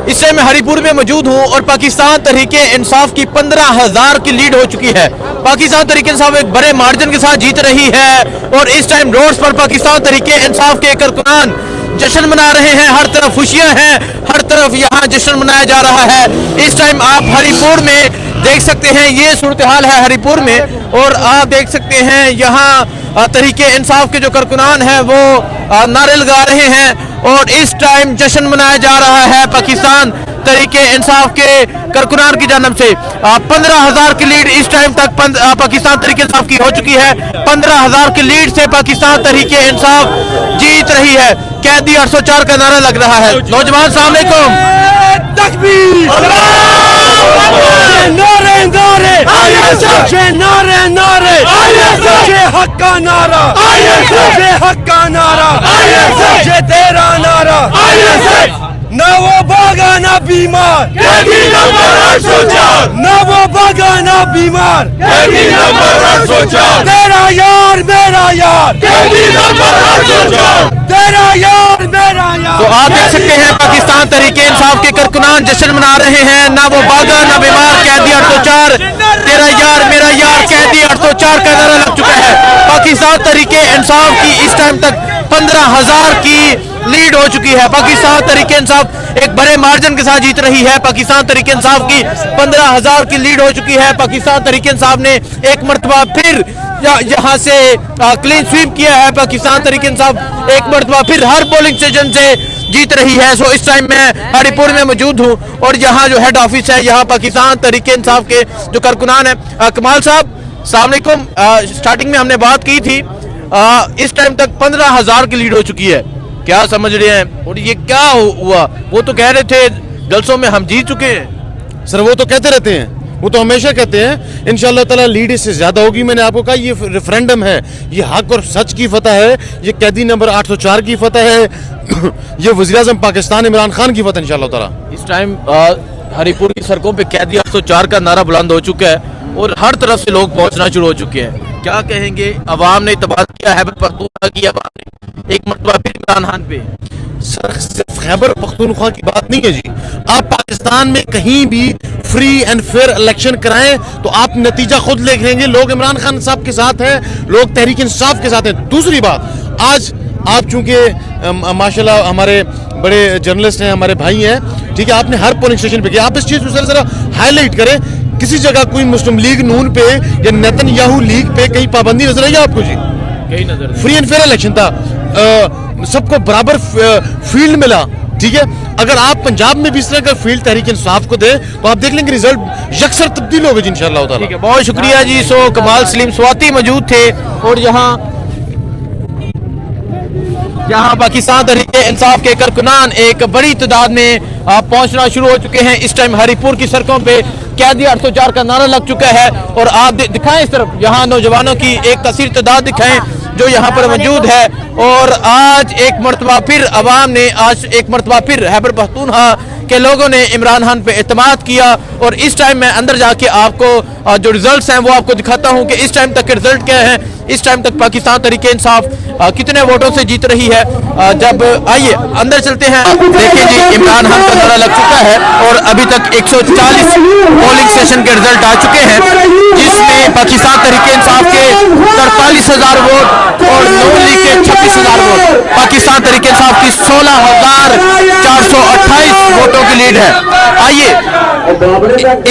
इस समय मैं हरिपुर में मौजूद हूं और पाकिस्तान तहरीके इंसाफ की 15,000 की लीड हो चुकी है। पाकिस्तान तहरीके इंसाफ एक बड़े मार्जिन के साथ जीत रही है और इस टाइम रोड्स पर पाकिस्तान तहरीके इंसाफ के कारकुनान जश्न मना रहे हैं। हर तरफ खुशियां हैं, हर तरफ यहाँ जश्न मनाया जा रहा है। इस टाइम आप हरिपुर में देख सकते हैं, ये सूरत हाल है हरिपुर में, और आप देख सकते हैं यहाँ तहरीके इंसाफ के जो कारकुनान हैं वो नारे लगा रहे हैं और इस टाइम जश्न मनाया जा रहा है पाकिस्तान तहरीके इंसाफ के कारकुनान की जानब से। 15,000 की लीड इस टाइम तक पाकिस्तान तहरीके इंसाफ की हो चुकी है। 15,000 की लीड से पाकिस्तान तहरीके इंसाफ जीत रही है। कैदी 804 का नारा लग रहा है। नौजवान अस्सलाम वालेकुम। तकबीर, नारे नारे, नारे नारे, हक का नारा, हक का नारा, तेरा नारा, ना वो भागा ना बीमार, ना वो भागा ना बीमार, तेरा यार मेरा यार, तेरा यार मेरा यार। तो आप देख सकते हैं पाकिस्तान तहरीके इंसाफ के कारकुनान जश्न मना रहे हैं। ना वो भागा ना बीमार, कैदी 804, तेरा यार मेरा यार, कैदी 804 का नारा लग चुका है। पाकिस्तान तहरीके इंसाफ की इस टाइम तक 15,000 की लीड हो चुकी है। पाकिस्तान तहरीके इंसाफ एक बड़े मार्जिन के साथ जीत रही है। पाकिस्तान तहरीके इंसाफ की 15,000 की लीड हो चुकी है। पाकिस्तान तहरीके इंसाफ ने एक मरतबा फिर यहाँ से क्लीन स्वीप किया है। पाकिस्तान तहरीके इंसाफ एक मरतबा फिर हर पोलिंग स्टेशन से जीत रही है। सो इस टाइम मैं हरिपुर में मौजूद हूँ और यहाँ जो हेड ऑफिस है, यहाँ पाकिस्तान तहरीके इंसाफ के जो कारकुनान है। कमाल साहब अस्सलाम वालेकुम। स्टार्टिंग में हमने बात की थी, इस टाइम तक 15,000 की लीड हो चुकी है, क्या समझ रहे हैं और ये क्या हुआ? वो तो कह रहे थे जलसों में हम जीत चुके हैं। सर वो तो कहते रहते हैं, वो तो हमेशा कहते हैं इंशाअल्लाह ताला लीड इससे ज्यादा होगी। मैंने आपको कहा ये रेफरेंडम है, ये हक और सच की फतह है, ये कैदी नंबर 804 की फतह है, ये वज़ीर-ए-आज़म पाकिस्तान इमरान खान की फतह इंशाअल्लाह ताला। इस टाइम हरिपुर की सड़कों पे कैदी 804 का नारा बुलंद हो चुका है और हर तरफ से लोग पहुंचना शुरू हो चुके हैं। क्या कहेंगे, अवाम ने इत्तेफाक किया है, पख्तूनख्वा की अवाम ने एक मरतबा फिर इमरान खान पे। सर सिर्फ खैबर पख्तूनख्वा की बात नहीं है जी, आप पाकिस्तान में कहीं भी फ्री एंड फेयर इलेक्शन कराएं तो आप नतीजा खुद देख लेंगे। लोग इमरान खान साहब के साथ हैं, लोग तहरीक इंसाफ के साथ हैं। दूसरी बात, आज आप चूंकि माशाल्लाह हमारे बड़े जर्नलिस्ट हैं, हमारे भाई हैं, ठीक है, आपने हर पोलिंग स्टेशन पे किया, आप इस चीज को जरा हाईलाइट करें। किसी जगह कोई मुस्लिम लीग नून पे या नेतन्याहू लीग पे कहीं पाबंदी नजर आई आपको जी? कहीं नजर नहीं। फ्री एंड फेयर इलेक्शन था, सबको बराबर फील्ड मिला, ठीक है। अगर आप पंजाब में भी इस तरह का फील्ड तहरीक इंसाफ को दे तो आप देख लेंगे रिजल्ट यकसर तब्दील होगा जी इंशाअल्लाह ताला। ठीक है, बहुत शुक्रिया जी। सो कमाल सलीम स्वाति मौजूद थे और यहाँ पाकिस्तान तहरीके इंसाफ के कारकुनान एक बड़ी तादाद में पहुंचना शुरू हो चुके हैं। इस टाइम हरिपुर की सड़कों पे कैदी 804 का नारा लग चुका है और आप दिखाएं इस तरफ, यहाँ नौजवानों की एक कसीर तादाद दिखाएं जो यहाँ पर मौजूद है। और आज एक मरतबा फिर अवाम ने, आज एक मरतबा फिर खैबर पख्तूनख्वा के लोगों ने इमरान खान पे एतमाद किया। और इस टाइम मैं अंदर जाके आपको जो रिजल्ट्स हैं वो आपको दिखाता हूँ कि इस टाइम तक के रिजल्ट क्या हैं। इस टाइम तक पाकिस्तान तहरीके इंसाफ कितने वोटों से जीत रही है। जब आइए अंदर चलते हैं। देखिए जी, इमरान खान का नारा लग चुका है और अभी तक 140 पोलिंग स्टेशन के रिजल्ट आ चुके हैं, जिसमेमें पाकिस्तान तहरीके इंसाफ के 43,000 वोट और नून लीग के 26,000 वोट। पाकिस्तान तहरीके इंसाफ की 16,428 वोटों की लीड है। आइए,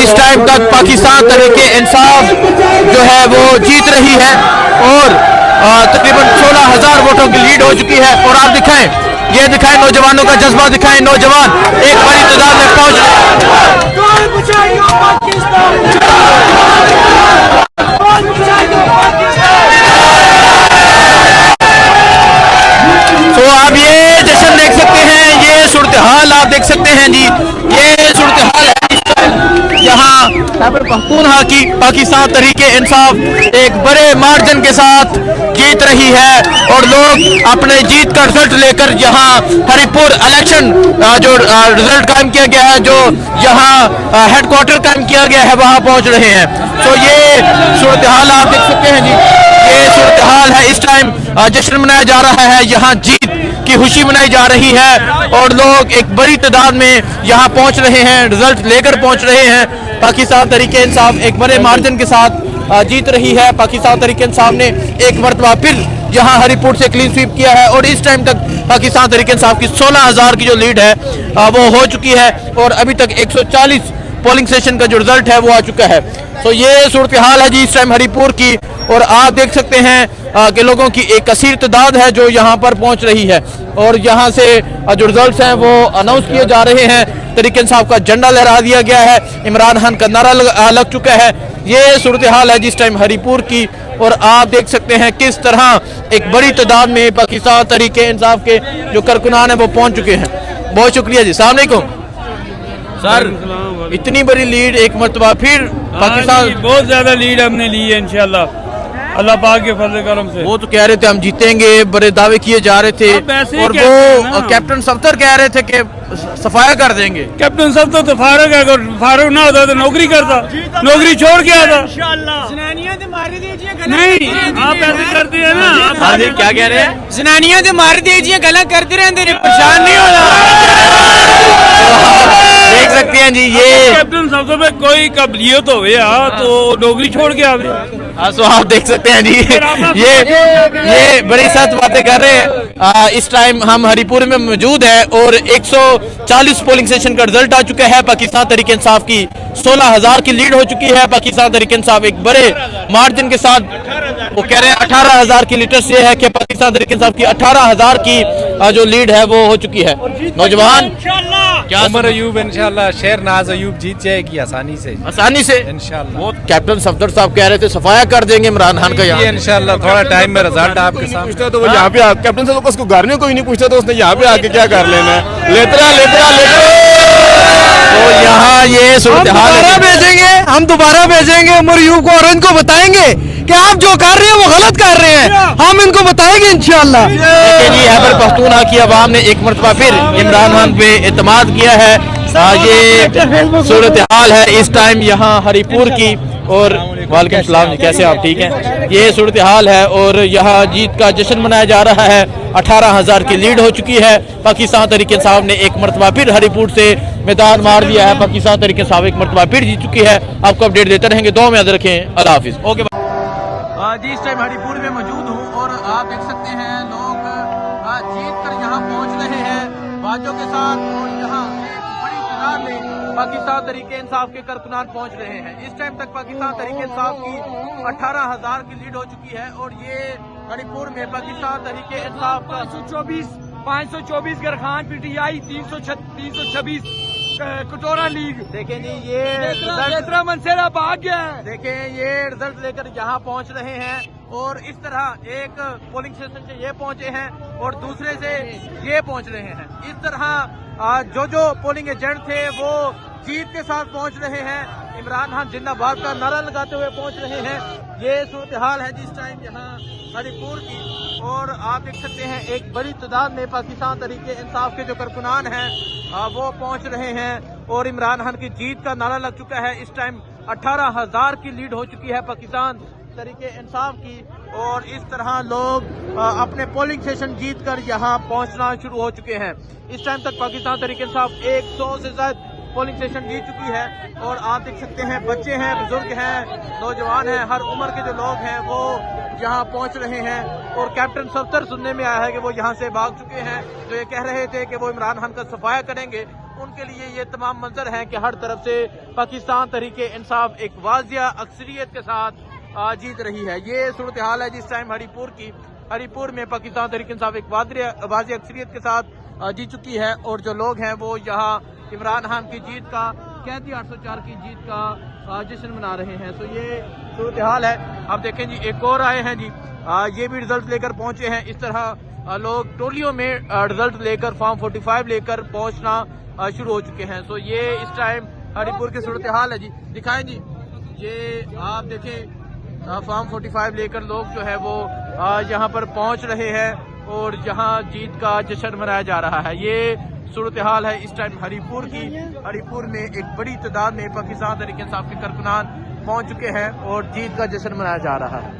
इस टाइम तक पाकिस्तान तहरीके इंसाफ जो है वो जीत रही है और तकरीबन 16,000 वोटों की लीड हो चुकी है। और आप दिखाएं, ये दिखाएं नौजवानों का जज्बा दिखाएं। नौजवान एक बड़ी तादाद में पहुंच तो आप ये जश्न देख सकते हैं, ये सूरत हाल आप देख सकते हैं जी, ये सूरत हाल है यहाँ खैबर पख्तूनख्वा की। पाकिस्तान तहरीके इंसाफ एक बड़े मार्जिन के साथ जीत रही है और लोग अपने जीत का रिजल्ट लेकर यहाँ हरिपुर इलेक्शन जो रिजल्ट कायम किया गया है, जो यहाँ हेडक्वार्टर कायम किया गया है, वहाँ पहुँच रहे हैं। तो ये सूरत हाल आप देख सकते हैं जी, ये सूरत हाल है। इस टाइम जश्न मनाया जा रहा है यहाँ जीत की की खुशी मनाई जा रही है और लोग एक बड़ी तादाद में यहाँ पहुँच रहे हैं, रिजल्ट लेकर पहुँच रहे हैं। पाकिस्तान तहरीक इंसाफ एक बड़े मार्जिन के साथ जीत रही है। पाकिस्तान तहरीक इंसाफ ने एक मरतबा फिर यहाँ हरीपुर से क्लीन स्वीप किया है और इस टाइम तक पाकिस्तान तहरीक इंसाफ की 16,000 की जो लीड है वो हो चुकी है और अभी तक 140 पोलिंग स्टेशन का जो रिजल्ट है वो आ चुका है। तो ये सूरत हाल है जी इस टाइम हरीपुर की और आप देख सकते हैं कि लोगों की एक कसीर तादाद है जो यहाँ पर पहुँच रही है और यहाँ से जो रिजल्ट्स हैं वो अनाउंस किए जा रहे हैं। तहरीक इंसाफ का झंडा लहरा दिया गया है, इमरान खान का नारा लग चुका है। ये सूरत हाल है जिस टाइम हरीपुर की और आप देख सकते हैं किस तरह एक बड़ी तादाद में पाकिस्तान तहरीक इंसाफ के जो कारकुनान है वो पहुँच चुके हैं। बहुत शुक्रिया जी। अस्सलाम वालेकुम सर, इतनी बड़ी लीड एक मरतबा फिर पाकिस्तान, बहुत ज्यादा लीड हमने ली है इंशाल्लाह अल्लाह पाक के फजल करम से। वो तो कह रहे थे हम जीतेंगे, बड़े दावे किए जा रहे थे और वो कैप्टन सफ्तर कह रहे थे कि सफाया कर देंगे। कैप्टन सफ्तर तो फारूक है, अगर फारूक ना होता तो नौकरी करता, नौकरी छोड़ के आता। नहीं आप ऐसे करते हैं ना। हाँ जी, क्या कह रहे हैं? जनानियां तो मार दीजिए, गला करते रहते हैं, परेशान नहीं होना। देख सकते हैं जी ये कैप्टन सफ्तर पे कोई काबिलियत हो गया तो नौकरी छोड़ के आवे। तो आप देख सकते हैं जी ये बड़ी सच बातें कर रहे हैं। इस टाइम हम हरीपुर में मौजूद है और 140 पोलिंग स्टेशन का रिजल्ट आ चुका है। पाकिस्तान तहरीक इंसाफ की 16,000 की लीड हो चुकी है। पाकिस्तान तहरीक इंसाफ एक बड़े मार्जिन के साथ, वो कह रहे हैं 18,000 की लीडर से है कि पाकिस्तान तहरीक इंसाफ की 18,000 की जो लीड है वो हो चुकी है। नौजवान क्या उमर अयूब इंशाल्लाह, शेरनाज अयूब जीत जाएगी आसानी से इंशाल्लाह। वो कैप्टन सफदर साहब कह रहे थे सफाया कर देंगे इमरान खान का यहाँ इंशाल्लाह, थोड़ा टाइम में रिजल्ट आपके सामने। पूछता तो वो यहाँ पे कैप्टन साहब को उसको घर में कोई नहीं पूछता तो उसने यहाँ पे आके क्या कर लेना है। लेतरा तो यहाँ ये सूरत हाल है। हम दोबारा भेजेंगे उमर अयूब को और इनको बताएंगे कि आप जो कर रहे हैं वो गलत कर रहे हैं। हम इनको बताएंगे इंशाल्लाह। लेकिन ये खैबर पख्तूनख्वा की आवाम ने एक मरतबा फिर इमरान खान पे एतमाद किया है। ये सूरत हाल है इस टाइम यहाँ हरीपुर की। और वालेकुम सलाम जी, कैसे आप? ठीक हैं। ये सूरत हाल है और यहाँ जीत का जश्न मनाया जा रहा है। 18,000 की लीड हो चुकी है। पाकिस्तान तहरीक इंसाफ ने एक मरतबा फिर हरीपुर से मैदान मार दिया है। पाकिस्तान तहरीक इंसाफ एक मरतबा फिर जीत चुकी है। आपको अपडेट देते रहेंगे। दुआ में याद रखें। अल्लाह हाफिज। ओके जी, इस टाइम हरीपुर में मौजूद हूँ और आप देख सकते हैं लोग जीत कर यहाँ पहुँच रहे हैं बाजों के साथ और यहाँ एक बड़ी तादाद में पाकिस्तान तहरीक इंसाफ के कारकुनान पहुँच रहे हैं। इस टाइम तक पाकिस्तान तहरीक इंसाफ की 18,000 की लीड हो चुकी है और ये हरीपुर में पाकिस्तान तहरीक इंसाफ का 524 गरखान PTI 326 कटोरा लीग। देखें जी ये मनसेरा भाग गया है। देखें ये रिजल्ट लेकर यहाँ पहुँच रहे हैं और इस तरह एक पोलिंग स्टेशन से ये पहुँचे हैं और दूसरे से ये पहुँच रहे हैं। इस तरह जो पोलिंग एजेंट थे वो जीत के साथ पहुँच रहे हैं। इमरान खान जिंदाबाद का नारा लगाते हुए पहुँच रहे हैं। ये सूरत हाल है जिस टाइम यहाँ हरीपुर की और आप देख सकते हैं एक बड़ी तादाद में पाकिस्तान तहरीक इंसाफ के जो कारकुनान हैं वो पहुंच रहे हैं और इमरान खान की जीत का नारा लग चुका है। इस टाइम 18,000 की लीड हो चुकी है पाकिस्तान तहरीक इंसाफ की और इस तरह लोग अपने पोलिंग स्टेशन जीत कर यहाँ पहुँचना शुरू हो चुके हैं। इस टाइम तक पाकिस्तान तहरीक इंसाफ 100 से ज्यादा पोलिंग स्टेशन जीत चुकी है और आप देख सकते हैं बच्चे हैं, बुजुर्ग हैं, नौजवान हैं, हर उम्र के जो लोग हैं वो यहाँ पहुँच रहे हैं। और कैप्टन सफ्तर सुनने में आया है कि वो यहाँ से भाग चुके हैं, जो ये कह रहे थे कि वो इमरान खान का सफाया करेंगे। उनके लिए ये तमाम मंजर हैं कि हर तरफ से पाकिस्तान तहरीक इंसाफ एक वाजिया अक्सरियत के साथ जीत रही है। ये सूरत हाल है जिस टाइम हरीपुर की। हरीपुर में पाकिस्तान तहरीक इंसाफ एक वाजिया अक्सरियत के साथ जीत चुकी है और जो लोग हैं वो यहाँ इमरान खान की जीत का, कैदी 804 की जीत का जश्न मना रहे हैं। तो ये सूरत हाल है। अब देखें जी एक और आए हैं जी, ये भी रिजल्ट लेकर पहुंचे हैं। इस तरह लोग टोलियों में रिजल्ट लेकर फॉर्म 45 लेकर पहुंचना शुरू हो चुके हैं। तो ये इस टाइम हरीपुर की सूरत हाल है जी। दिखाएं जी, ये आप देखें फॉर्म 45 लेकर लोग जो है वो यहाँ पर पहुंच रहे हैं और यहाँ जीत का जश्न मनाया जा रहा है। ये सूरत हाल है इस टाइम हरीपुर की। हरीपुर में एक बड़ी तादाद में पाकिस्तान तहरीक इंसाफ के कारकुनान पहुंच चुके हैं और जीत का जश्न मनाया जा रहा है।